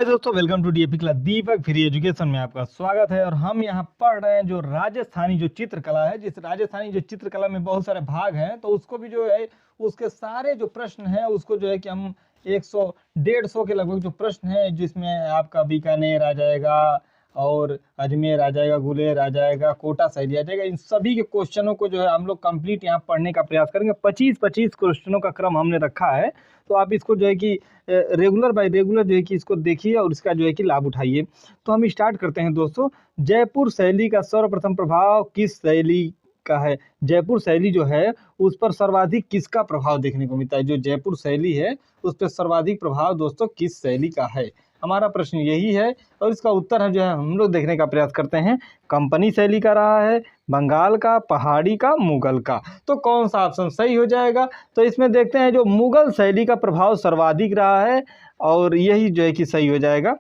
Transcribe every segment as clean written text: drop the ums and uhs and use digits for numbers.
दोस्तों welcome to DAP class Deepak free education में आपका स्वागत है। और हम यहाँ पढ़ रहे हैं जो राजस्थानी जो चित्रकला है। जिस राजस्थानी जो चित्रकला में बहुत सारे भाग हैं, तो उसको भी जो है उसके सारे जो प्रश्न हैं उसको जो है कि हम 100-150 के लगभग जो प्रश्न है, जिसमें आपका बीकानेर आ जाएगा और अजमेर आ जाएगा, गुलेर आ जाएगा, कोटा शैली आ जाएगा। इन सभी के क्वेश्चनों को जो है हम लोग कंप्लीट यहाँ पढ़ने का प्रयास करेंगे। 25-25 क्वेश्चनों का क्रम हमने रखा है, तो आप इसको जो है कि रेगुलर बाय रेगुलर जो है कि इसको देखिए और इसका जो है कि लाभ उठाइए। तो हम स्टार्ट करते हैं दोस्तों। जयपुर शैली का सर्वप्रथम प्रभाव किस शैली का है? जयपुर शैली जो है उस पर सर्वाधिक किसका प्रभाव देखने को मिलता है? जो जयपुर शैली है उस पर सर्वाधिक प्रभाव दोस्तों किस शैली का है? हमारा प्रश्न यही है और इसका उत्तर है जो है हम लोग देखने का प्रयास करते हैं। कंपनी शैली का रहा है, बंगाल का, पहाड़ी का, मुगल का। तो कौन सा ऑप्शन सही हो जाएगा? तो इसमें देखते हैं जो मुगल शैली का प्रभाव सर्वाधिक रहा है और यही जो है कि सही हो जाएगा।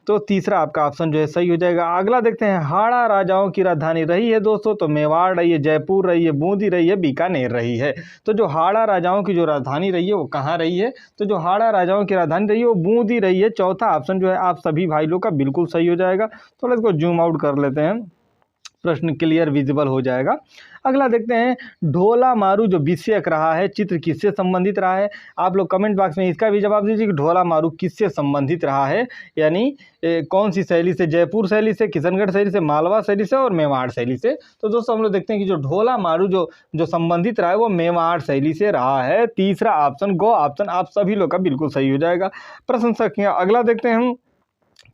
तो तीसरा आपका ऑप्शन जो है सही हो जाएगा। अगला देखते हैं, हाड़ा राजाओं की राजधानी रही है दोस्तों, तो मेवाड़ रही है, जयपुर रही है, बूंदी रही है, बीकानेर रही है। तो जो हाड़ा राजाओं की जो राजधानी रही है वो कहाँ रही है? तो जो हाड़ा राजाओं की राजधानी रही है वो बूंदी रही है। चौथा ऑप्शन जो है आप सभी भाई लोग का बिल्कुल सही हो जाएगा। थोड़ा इसको जूम आउट कर लेते हैं, प्रश्न क्लियर विजिबल हो जाएगा। अगला देखते हैं, ढोला मारू जो विषयक रहा है, चित्र किससे संबंधित रहा है? आप लोग कमेंट बॉक्स में इसका भी जवाब दीजिए कि ढोला मारू किससे संबंधित रहा है, यानी कौन सी शैली से? जयपुर शैली से, किशनगढ़ शैली से, मालवा शैली से और मेवाड़ शैली से। तो दोस्तों हम लोग देखते हैं कि जो ढोला मारू जो संबंधित रहा है वो मेवाड़ शैली से रहा है। तीसरा ऑप्शन गो ऑप्शन आप सभी लोग का बिल्कुल सही हो जाएगा। प्रशंसक अगला देखते हैं हम,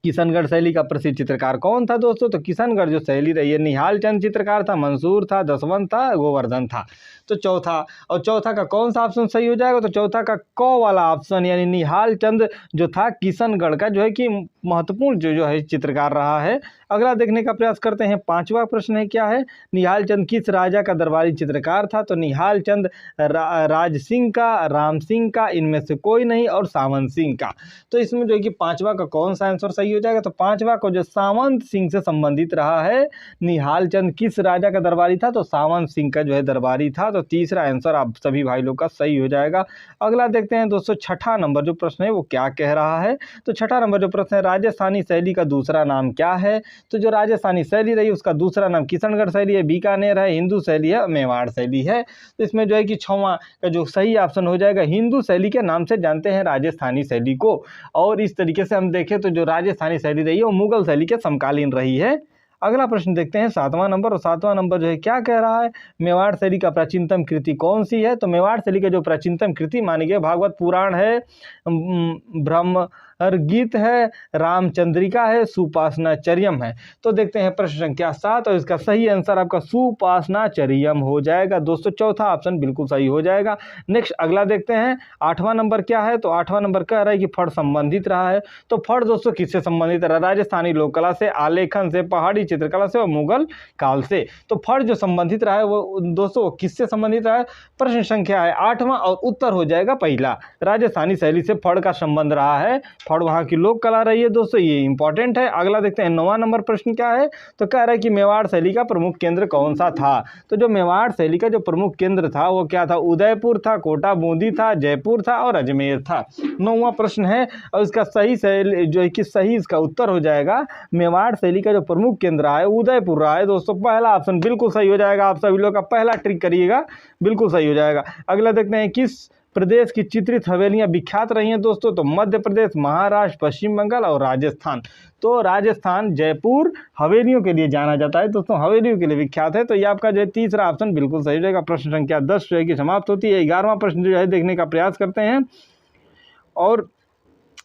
किशनगढ़ शैली का प्रसिद्ध चित्रकार कौन था दोस्तों? तो किशनगढ़ जो शैली रही है, निहाल चंद चित्रकार था, मंसूर था, दसवंत था, गोवर्धन था। तो चौथा का कौन सा ऑप्शन सही हो जाएगा? तो चौथा का क वाला ऑप्शन, यानी निहाल चंद जो था किशनगढ़ का जो है कि महत्वपूर्ण जो है चित्रकार रहा है। अगला देखने का प्रयास करते हैं। पांचवा प्रश्न है क्या है? निहाल चंद किस राजा का दरबारी चित्रकार था? तो निहाल चंद राज सिंह का, राम सिंह का, इनमें से कोई नहीं, और सावंत सिंह का। तो इसमें जो है कि पांचवा का कौन सा आंसर सही हो जाएगा? तो पांचवा को जो सावंत सिंह से संबंधित रहा है। निहाल चंद किस राजा का दरबारी था? तो सावंत सिंह का जो है दरबारी था। तो तीसरा आंसर आप सभी भाई लोग का सही हो जाएगा। अगला देखते हैं दोस्तों, छठा नंबर जो प्रश्न है वो क्या कह रहा है? तो छठा नंबर जो प्रश्न है, राजस्थानी शैली का दूसरा नाम क्या है? तो जो राजस्थानी शैली रही उसका दूसरा नाम किशनगढ़ शैली है, बीकानेर है, हिंदू शैली है, मेवाड़ शैली है। तो इसमें जो है कि छठवां का जो सही ऑप्शन हो जाएगा, हिंदू शैली के नाम से जानते हैं राजस्थानी शैली को। और इस तरीके से हम देखें तो जो राजस्थानी शैली रही है वो मुगल शैली के समकालीन रही है। अगला प्रश्न देखते हैं, सातवां नंबर। और सातवां नंबर जो है क्या कह रहा है? मेवाड़ शैली का प्राचीनतम कृति कौन सी है? तो मेवाड़ शैली का जो प्राचीनतम कृति मानी गई भागवत पुराण है, ब्रह्म गीत है, रामचंद्रिका है, सुपासनाचर्यम है। तो देखते हैं प्रश्न संख्या 7 और इसका सही आंसर आपका सुपासनाचर्यम हो जाएगा दोस्तों। चौथा ऑप्शन बिल्कुल सही हो जाएगा। नेक्स्ट अगला देखते हैं, आठवां नंबर क्या है? तो आठवां नंबर कह रहा है कि फड़ संबंधित रहा है। तो फड़ दोस्तों किससे संबंधित रहा? राजस्थानी लोक कला से, आलेखन से, पहाड़ी चित्रकला से और मुगल काल से। तो फड़ जो संबंधित रहा है वो दोस्तों वो किससे संबंधित रहा है? प्रश्न संख्या है 8वां और उत्तर हो जाएगा पहला, राजस्थानी शैली से फड़ का संबंध रहा है। फड़ वहां की लोक कला रही है दोस्तों, ये इंपॉर्टेंट है। अगला देखते हैं 9वां नंबर प्रश्न क्या है? तो कह रहा है कि मेवाड़ शैली का प्रमुख केंद्र कौन सा था? तो जो मेवाड़ शैली का जो प्रमुख केंद्र था वो क्या था? उदयपुर था, कोटा बूंदी था, जयपुर था और अजमेर था। 9वां प्रश्न है और इसका सही शैली जो है कि सही इसका उत्तर हो जाएगा, मेवाड़ शैली का जो प्रमुख केंद्र रहा है उदयपुर रहा है दोस्तों। पहला ऑप्शन बिल्कुल सही हो जाएगा। आप सभी लोग का पहला ट्रिक करिएगा, बिल्कुल सही हो जाएगा। अगला देखते हैं, किस प्रदेश की चित्रित हवेलियां विख्यात रही हैं दोस्तों? तो मध्य प्रदेश, महाराष्ट्र, पश्चिम बंगाल और राजस्थान। तो राजस्थान, जयपुर हवेलियों के लिए जाना जाता है दोस्तों, हवेलियों के लिए विख्यात है। तो ये आपका जो है तीसरा ऑप्शन बिल्कुल सही रहेगा। प्रश्न संख्या 10 जो है कि समाप्त होती है। 11वां प्रश्न जो है देखने का प्रयास करते हैं और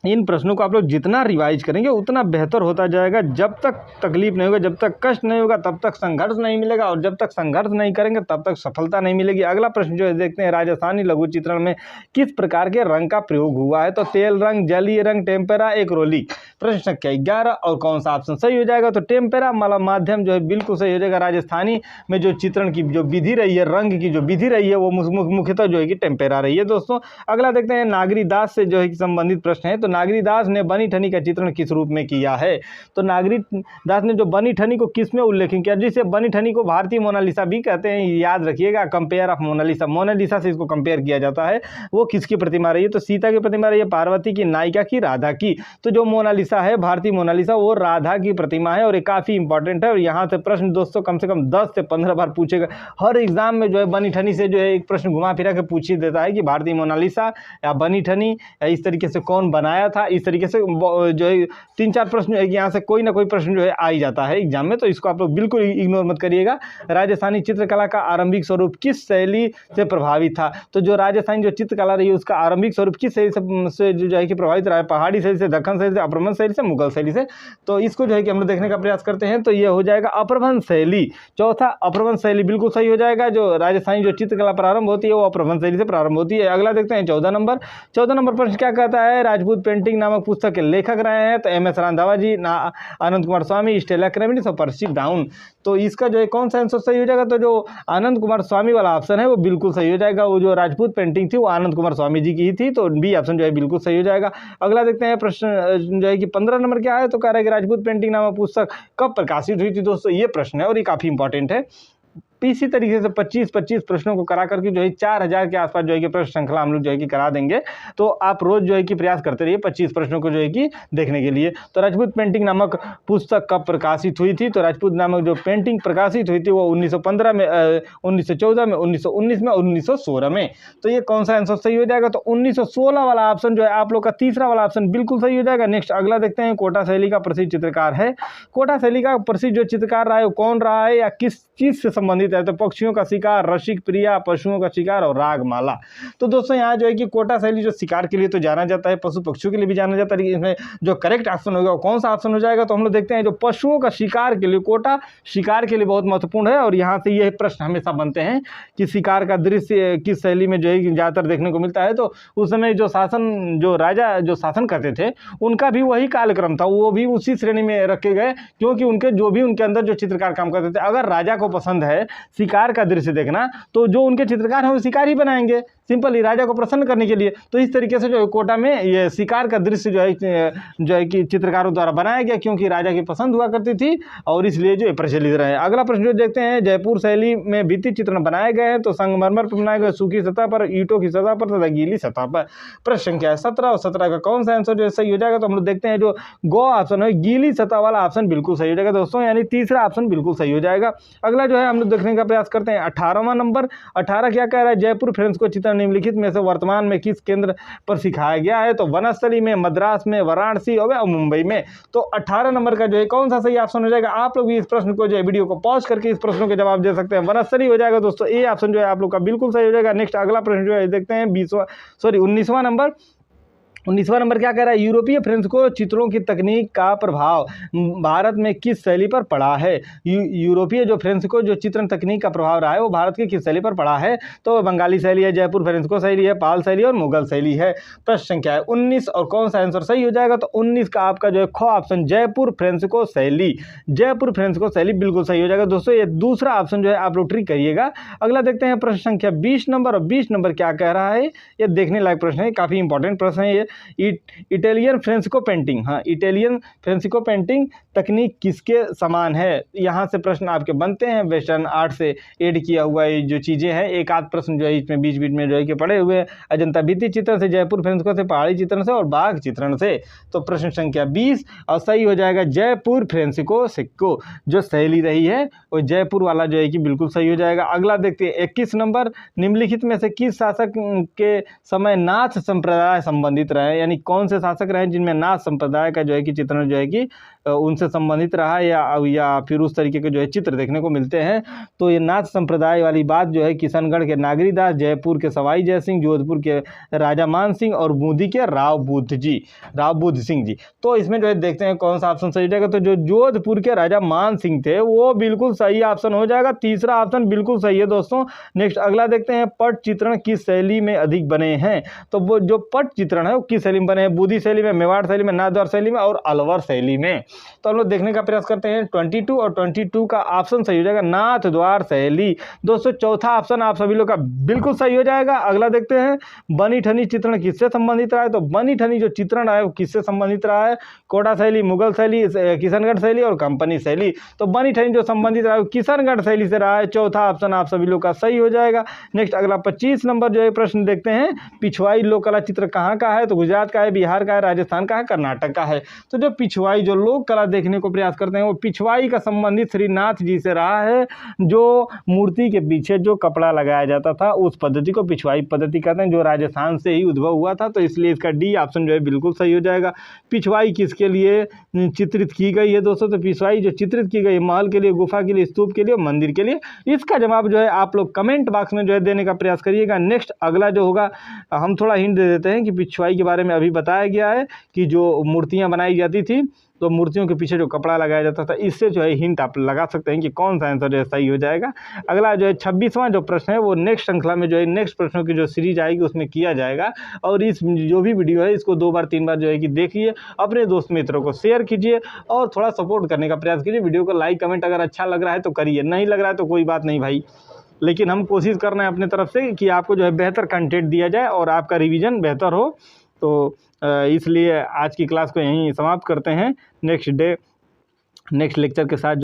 इन प्रश्नों को आप लोग जितना रिवाइज करेंगे उतना बेहतर होता जाएगा। जब तक तकलीफ नहीं होगा, जब तक कष्ट नहीं होगा, तब तक संघर्ष नहीं मिलेगा और जब तक संघर्ष नहीं करेंगे तब तक सफलता नहीं मिलेगी। अगला प्रश्न जो है देखते हैं, राजस्थानी लघु चित्रण में किस प्रकार के रंग का प्रयोग हुआ है? तो तेल रंग, जलीय रंग, टेम्पेरा, एक्रोलिक। प्रश्न संख्या 11 और कौन सा ऑप्शन सही हो जाएगा? तो टेम्पेरा मतलब माध्यम जो है बिल्कुल सही हो जाएगा। राजस्थानी में जो चित्रण की जो विधि रही है, रंग की जो विधि रही है वो मुख्यतः जो है कि टेम्पेरा रही है दोस्तों। अगला देखते हैं, नागरी दास से जो है कि संबंधित प्रश्न है। तो नागरी दास ने बनी ठनी का चित्रण किस रूप में किया है? तो नागरी दास ने जो बनी ठनी को किस में उल्लेखन किया, जिसे बनी ठनी को भारतीय मोनालिसा भी कहते हैं, याद रखिएगा, कंपेयर ऑफ मोनालिसा, मोनालिसा से इसको कंपेयर किया जाता है। वो किसकी प्रतिमा रही है? तो सीता की प्रतिमा रही है, पार्वती की, नायिका की, राधा की। तो जो मोनालिसा है, भारतीय मोनालिसा, वो राधा की प्रतिमा है और ये काफी इंपॉर्टेंट है। और यहाँ से प्रश्न दोस्तों कम से कम 10 से 15 बार पूछेगा। हर एग्जाम में जो है बनी ठनी से जो है एक प्रश्न घुमा फिरा के पूछ ही देता है कि भारतीय मोनालिसा या बनी ठनी या इस तरीके से कौन बनाया था। इस तरीके से जो है 3-4 प्रश्न है, यहाँ से कोई ना कोई प्रश्न जो है आ ही जाता है एग्जाम में, तो इसको आप लोग बिल्कुल इग्नोर मत करिएगा। राजस्थानी चित्रकला का आरंभिक स्वरूप किस शैली से प्रभावित था? तो जो राजस्थानी जो चित्रकला रही है उसका आरंभिक स्वरूप किस शैली से जो है कि प्रभावित रहा है? पहाड़ी शैली से, दक्कन शैली से, अप्रभंश शैली से, मुगल शैली से। तो इसको जो है कि हम लोग देखने का प्रयास करते हैं, तो ये हो जाएगा अप्रभंश शैली। चौथा अप्रभंश शैली बिल्कुल सही हो जाएगा। जो राजस्थानी जो चित्रकला प्रारंभ होती है वो अप्रभंश शैली से प्रारंभ होती है। अगला देखते हैं 14 नंबर। 14 नंबर प्रश्न क्या कहता है? राजपूत पेंटिंग नामक पुस्तक के लेखक रहे हैं तो MS रंधावा जी, आनंद कुमार स्वामी, स्टेला क्रेमिनिस और पर्सी ब्राउन। तो इसका जो है कौन सा आंसर सही हो जाएगा? तो जो आनंद कुमार स्वामी वाला ऑप्शन है वो बिल्कुल सही हो जाएगा। वो जो राजपूत पेंटिंग थी वो आनंद कुमार स्वामी जी की ही थी, तो बी ऑप्शन जो है बिल्कुल सही हो जाएगा। अगला देखते हैं प्रश्न जो है कि 15 नंबर क्या है? तो कह रहा है कि राजपूत पेंटिंग नामक पुस्तक कब प्रकाशित हुई थी? दोस्तों ये प्रश्न है और ये काफी इंपॉर्टेंट है। इसी तरीके से 25-25 प्रश्नों को करा करके जो है 4000 के आसपास जो है कि प्रश्न श्रृंखला हम लोग जो है कि करा देंगे। तो आप रोज जो है कि प्रयास करते रहिए 25 प्रश्नों को जो है कि देखने के लिए। तो राजपूत पेंटिंग नामक पुस्तक कब प्रकाशित हुई थी? तो राजपूत नामक जो पेंटिंग प्रकाशित हुई थी वो 1915 में, 1914 में, 1919 में और 1916 में। तो ये कौन सा आंसर सही हो जाएगा? तो 1916 वाला ऑप्शन जो है आप लोग का तीसरा वाला ऑप्शन बिल्कुल सही हो जाएगा। नेक्स्ट अगला देखते हैं, कोटा शैली का प्रसिद्ध चित्रकार है। कोटा शैली का प्रसिद्ध जो चित्रकार रहा है वो कौन रहा है या किस चीज से संबंधित है? तो पक्षियों का शिकार, रसिक प्रिया, पशुओं का शिकार और रागमाला। तो दोस्तों यहाँ जो है कि कोटा शैली जो शिकार के लिए तो जाना जाता है, पशु पक्षियों के लिए भी जाना जाता है, इसमें जो करेक्ट ऑप्शन होगा वो कौन सा ऑप्शन हो जाएगा? तो हम लोग देखते हैं जो पशुओं का शिकार के लिए, कोटा शिकार के लिए बहुत महत्वपूर्ण है। और यहाँ से यह प्रश्न हमेशा बनते हैं कि शिकार का दृश्य किस शैली में जो है कि ज्यादातर देखने को मिलता है। तो उस समय जो शासन, जो राजा जो शासन करते थे उनका भी वही कालक्रम था, वो भी उसी श्रेणी में रखे गए, क्योंकि उनके जो भी उनके अंदर जो चित्रकार काम करते थे, अगर राजा को पसंद है शिकार का दृश्य देखना तो जो उनके चित्रकार हैं वो शिकार ही बनाएंगे, सिंपल ही, राजा को प्रसन्न करने के लिए। तो इस तरीके से जो कोटा में ये शिकार का दृश्य जो है कि चित्रकारों द्वारा बनाया गया, क्योंकि राजा की पसंद हुआ करती थी और इसलिए जो प्रचलित रहे। अगला प्रश्न जो देखते हैं, जयपुर शैली में भित्ति चित्रण बनाए गए हैं तो संगमरमर पर बनाए गए, सूखी सतह पर, ईंटों की सतह पर तथा गीली सतह पर। प्रश्न संख्या 17 और 17 का कौन सा आंसर जो सही हो जाएगा? तो हम लोग देखते हैं जो गो ऑप्शन है, गीली सतह वाला ऑप्शन बिल्कुल सही हो जाएगा दोस्तों, यानी तीसरा ऑप्शन बिल्कुल सही हो जाएगा। अगला जो है हम लोग देखने का प्रयास करते हैं 18वां नंबर। 18 क्या कह रहा है? जयपुर फ्रेंस्को चित्रण निम्नलिखित में से वर्तमान में किस केंद्र पर सिखाया गया है? तो वनस्थली में, मद्रास में, वाराणसी और मुंबई में। तो 18 नंबर का जो है कौन सा सही ऑप्शन हो जाएगा? आप लोग भी इस प्रश्न को जो है वीडियो को पॉज करके इस प्रश्नों के जवाब दे सकते हैं। वनस्थली हो जाएगा दोस्तों, ए ऑप्शन जो है आप लोग का बिल्कुल सही हो जाएगा। नेक्स्ट अगला प्रश्न जो है देखते हैं 19वां नंबर। 19वां नंबर क्या कह रहा है? यूरोपीय फ्रेंस्को चित्रों की तकनीक का प्रभाव भारत में किस शैली पर पड़ा है? यूरोपीय जो फ्रेंस्को जो चित्रण तकनीक का प्रभाव रहा है वो भारत की किस शैली पर पड़ा है? तो बंगाली शैली है, जयपुर फ्रेंस्को शैली है, पाल शैली और मुगल शैली है। प्रश्न संख्या है 19 और कौन सा आंसर सही हो जाएगा? तो 19 का आपका जो है ख ऑप्शन जयपुर फ्रेंस्को शैली, जयपुर फ्रेंस्को शैली बिल्कुल सही हो जाएगा दोस्तों। ये दूसरा ऑप्शन जो है आप लोग ट्रिक करिएगा। अगला देखते हैं प्रश्न संख्या 20 नंबर। और 20 नंबर क्या कह रहा है? ये देखने लायक प्रश्न है, काफी इंपॉर्टेंट प्रश्न है ये। इटालियन फ्रेंस्को पेंटिंग, हाँ, इटालियन फ्रेंस्को पेंटिंग तकनीक किसके समान है? यहाँ से प्रश्न आपके बनते हैं, वेस्टर्न आर्ट से ऐड किया हुआ ये जो चीजें हैं, एक आध प्रश्न जो है इसमें बीच बीच में जो है कि पड़े हुए हैं। अजंता भित्ति चित्रण से, जयपुर फ्रेंस्को से, पहाड़ी चित्रण से और बाघ चित्रण से। तो प्रश्न संख्या 20 और सही हो जाएगा जयपुर फ्रेंस्को सिक्को, जो शैली रही है वो जयपुर वाला जो है कि बिल्कुल सही हो जाएगा। अगला देखते हैं 21 नंबर। निम्नलिखित में से किस शासक के समय नाथ संप्रदाय संबंधित रहे? यानी कौन से शासक रहे जिनमें नाथ संप्रदाय का जो है कि चित्रण जो है कि उनसे संबंधित रहा या फिर उस तरीके के जो है चित्र देखने को मिलते हैं? तो ये नाथ संप्रदाय वाली बात जो है किशनगढ़ के नागरी दास, जयपुर के सवाई जय सिंह, जोधपुर के राजा मान सिंह और बूंदी के राव बुद्ध सिंह जी। तो इसमें जो है देखते हैं कौन सा ऑप्शन सही हो जाएगा। तो जो जोधपुर के राजा मान सिंह थे वो बिल्कुल सही ऑप्शन हो जाएगा, तीसरा ऑप्शन बिल्कुल सही है दोस्तों। नेक्स्ट अगला देखते हैं, पट चित्रण किस शैली में अधिक बने हैं? तो वो जो पट चित्रण है वो किस शैली में बने हैं? बूंदी शैली में, मेवाड़ शैली में, नाथद्वार शैली में और अलवर शैली में। तो हम लोग देखने का प्रयास करते हैं 22 और 22 का ऑप्शन सही हो जाएगा नाथ द्वार शैली। दोस्तों चौथा ऑप्शन आप सभी लोग का बिल्कुल सही हो जाएगा। अगला देखते हैं बनी ठनी चित्रण किससे संबंधित रहा है। तो बनी ठनी जो चित्रण है वो किससे संबंधित रहा है, कोटा शैली, मुगल शैली, किशनगढ़ शैली और कंपनी शैली। तो बनी ठनी जो संबंधित रहा है वो किशनगढ़ शैली से रहा है। चौथा ऑप्शन आप सभी लोग का सही हो जाएगा। नेक्स्ट अगला 25 नंबर जो है प्रश्न देखते हैं, पिछवाई लोक कला चित्र कहाँ का है। तो गुजरात का है, बिहार का है, राजस्थान का है, कर्नाटक का है। तो जो पिछवाई जो लोक कला देखने को प्रयास करते हैं वो पिछवाई का संबंधित श्रीनाथ जी से रहा है। जो मूर्ति के पीछे जो कपड़ा लगाया जाता था उस पद्धति को पिछवाई पद्धति कहते हैं, जो राजस्थान से ही उद्भव हुआ था। तो इसलिए इसका डी ऑप्शन जो है बिल्कुल सही हो जाएगा। पिछवाई किसके लिए चित्रित की गई है दोस्तों। तो पिछवाई जो चित्रित की गई महल के लिए, गुफा के लिए, स्तूप के लिए, मंदिर के लिए। इसका जवाब जो है आप लोग कमेंट बॉक्स में जो है देने का प्रयास करिएगा। नेक्स्ट अगला जो होगा हम थोड़ा हिंट दे देते हैं कि पिछवाई के बारे में अभी बताया गया है कि जो मूर्तियां बनाई जाती थी तो मूर्तियों के पीछे जो कपड़ा लगाया जाता था, इससे जो है हिंट आप लगा सकते हैं कि कौन सा आंसर जो है सही हो जाएगा। अगला जो है 26वां जो प्रश्न है वो नेक्स्ट श्रृंखला में जो है नेक्स्ट प्रश्नों की जो सीरीज आएगी उसमें किया जाएगा। और इस जो भी वीडियो है इसको 2 बार 3 बार जो है कि देखिए, अपने दोस्त मित्रों को शेयर कीजिए और थोड़ा सपोर्ट करने का प्रयास कीजिए। वीडियो को लाइक कमेंट अगर अच्छा लग रहा है तो करिए, नहीं लग रहा है तो कोई बात नहीं भाई, लेकिन हम कोशिश कर रहे हैं अपने तरफ से कि आपको जो है बेहतर कंटेंट दिया जाए और आपका रिवीजन बेहतर हो। तो इसलिए आज की क्लास को यहीं समाप्त करते हैं। नेक्स्ट लेक्चर के साथ